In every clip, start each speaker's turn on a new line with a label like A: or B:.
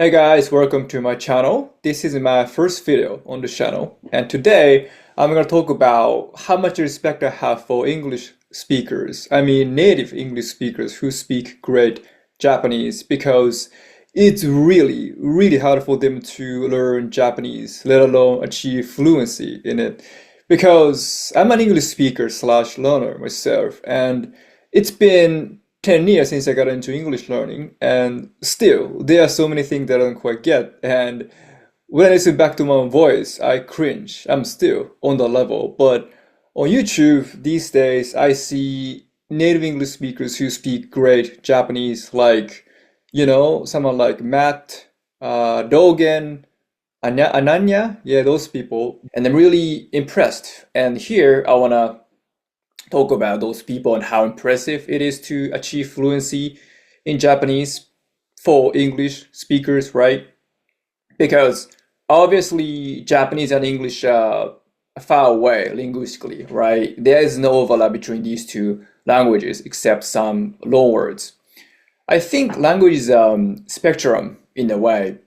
A: Hey guys, welcome to my channel. This is my first video on the channel, and today I'm going to talk about how much respect I have for English speakers. I mean, native English speakers who speak great Japanese, because it's really hard for them to learn Japanese, let alone achieve fluency in it. Because I'm an English speaker slash learner myself, and it's been 10 years since I got into English learning, and still, there are so many things that I don't quite get. And when I listen back to my own voice, I cringe. I'm still on the level. But on YouTube these days, I see native English speakers who speak great Japanese, like, someone like Matt, Dogen, Ananya, yeah, those people. And I'm really impressed. And here I want to talk about those people and how impressive it is to achieve fluency in Japanese for English speakers, right? Because obviously Japanese and English are far away linguistically, right? There is no overlap between these two languages except some loan words. I think language is spectrum in a way,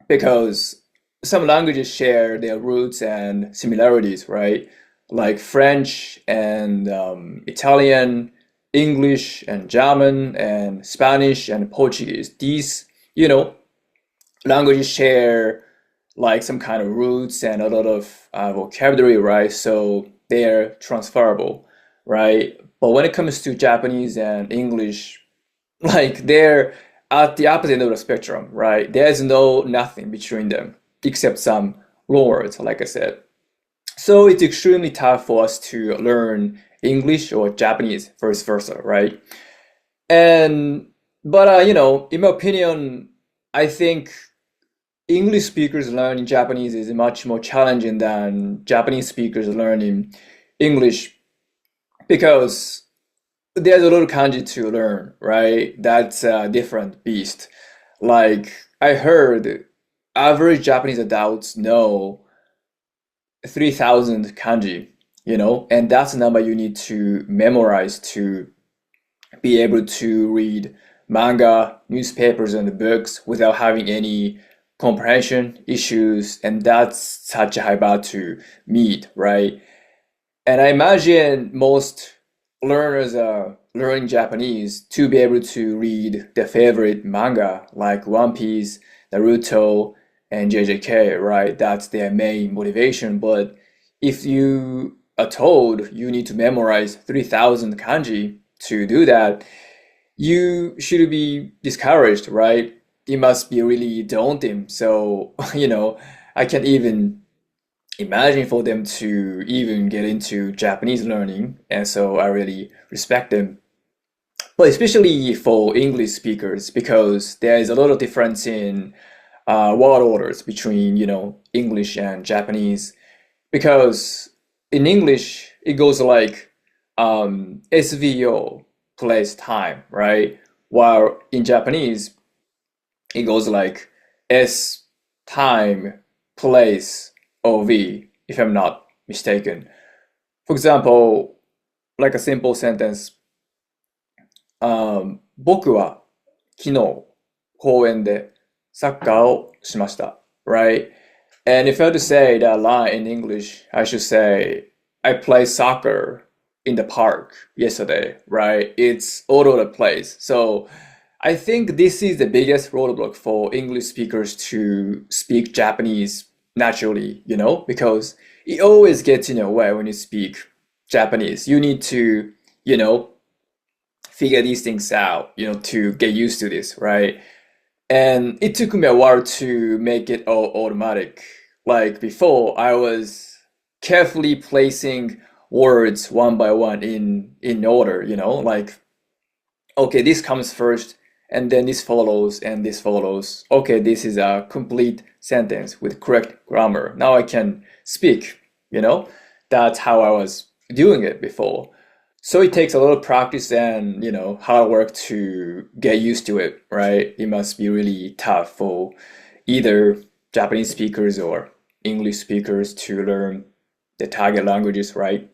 A: because some languages share their roots and similarities, right? Like French and Italian, English and German and Spanish and Portuguese. These, you know, languages share like some kind of roots and a lot of vocabulary, right? So they're transferable, right? But when it comes to Japanese and English, like they're at the opposite end of the spectrum, right? There's no nothing between them except some loan words, like I said. So it's extremely tough for us to learn English or Japanese, vice versa, right? And in my opinion, I think English speakers learning Japanese is much more challenging than Japanese speakers learning English, because there's a lot of kanji to learn, right? That's a different beast. Like I heard average Japanese adults know 3,000 kanji, and that's a number you need to memorize to be able to read manga, newspapers, and books without having any comprehension issues. And that's such a high bar to meet, right? And I imagine most learners are learning Japanese to be able to read their favorite manga like One Piece, Naruto, and JJK, right? That's their main motivation. But if you are told you need to memorize 3,000 kanji to do that, you should be discouraged, right? It must be really daunting. So, I can't even imagine for them to even get into Japanese learning. And so I really respect them. But especially for English speakers, because there is a lot of difference in word orders between, English and Japanese. Because in English, it goes like SVO, place, time, right? While in Japanese, it goes like S, time, place, OV, if I'm not mistaken. For example, like a simple sentence, 僕は昨日公園でサッカーをしました right? And if I had to say that line in English, I should say, I played soccer in the park yesterday, right? It's all over the place. So I think this is the biggest roadblock for English speakers to speak Japanese naturally, because it always gets in your way when you speak Japanese. You need to, figure these things out, to get used to this, right? And it took me a while to make it all automatic. Like before, I was carefully placing words one by one in order, like, okay, this comes first, and then this follows, and this follows. Okay, this is a complete sentence with correct grammar. Now I can speak, That's how I was doing it before. So it takes a lot of practice and, hard work to get used to it, right? It must be really tough for either Japanese speakers or English speakers to learn the target languages, right?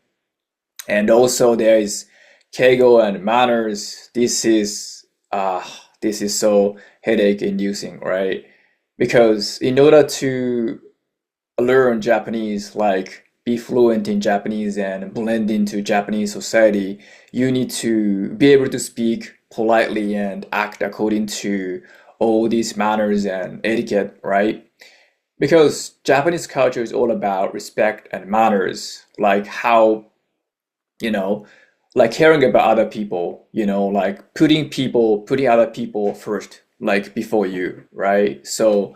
A: And also there is keigo and manners. This is this is so headache inducing, right? Because in order to learn Japanese, like be fluent in Japanese and blend into Japanese society, you need to be able to speak politely and act according to all these manners and etiquette, right? Because Japanese culture is all about respect and manners, like how, you know, like caring about other people, like putting other people first, like before you, right? So,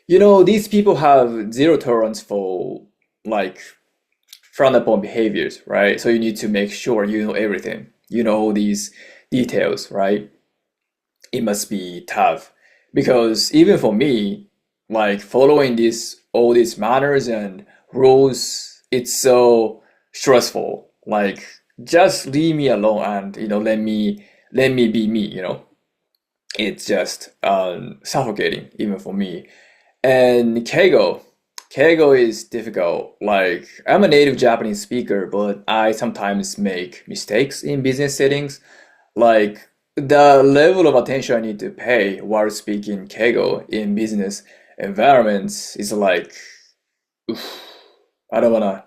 A: these people have zero tolerance for like frowned upon behaviors, right? So you need to make sure you know everything, you know all these details, right? It must be tough because even for me, like following this all these manners and rules, it's so stressful. Like just leave me alone and let me be me, it's just suffocating even for me. And Keigo is difficult. Like I'm a native Japanese speaker, but I sometimes make mistakes in business settings. Like the level of attention I need to pay while speaking Keigo in business environments is like, oof, I don't wanna,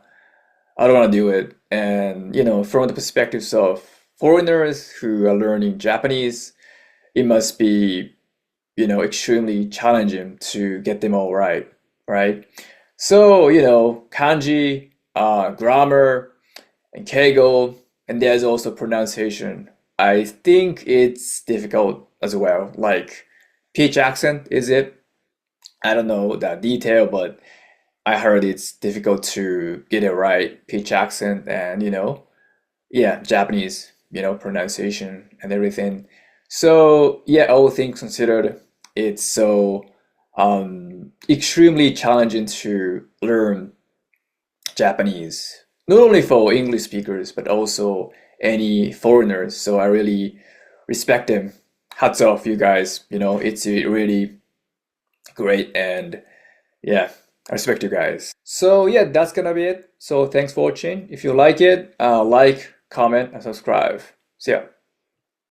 A: I don't wanna do it. And from the perspectives of foreigners who are learning Japanese, it must be extremely challenging to get them all right, right? So, kanji, grammar, and keigo, and there's also pronunciation. I think it's difficult as well. Like pitch accent, is it? I don't know that detail, but I heard it's difficult to get it right, pitch accent, and yeah, Japanese, pronunciation and everything. So yeah, all things considered, it's so extremely challenging to learn Japanese, not only for English speakers, but also any foreigners. So I really respect them. Hats off, you guys. It's really great, and yeah, I respect you guys. So yeah, that's gonna be it. So thanks for watching. If you like it, like, comment, and subscribe. See ya.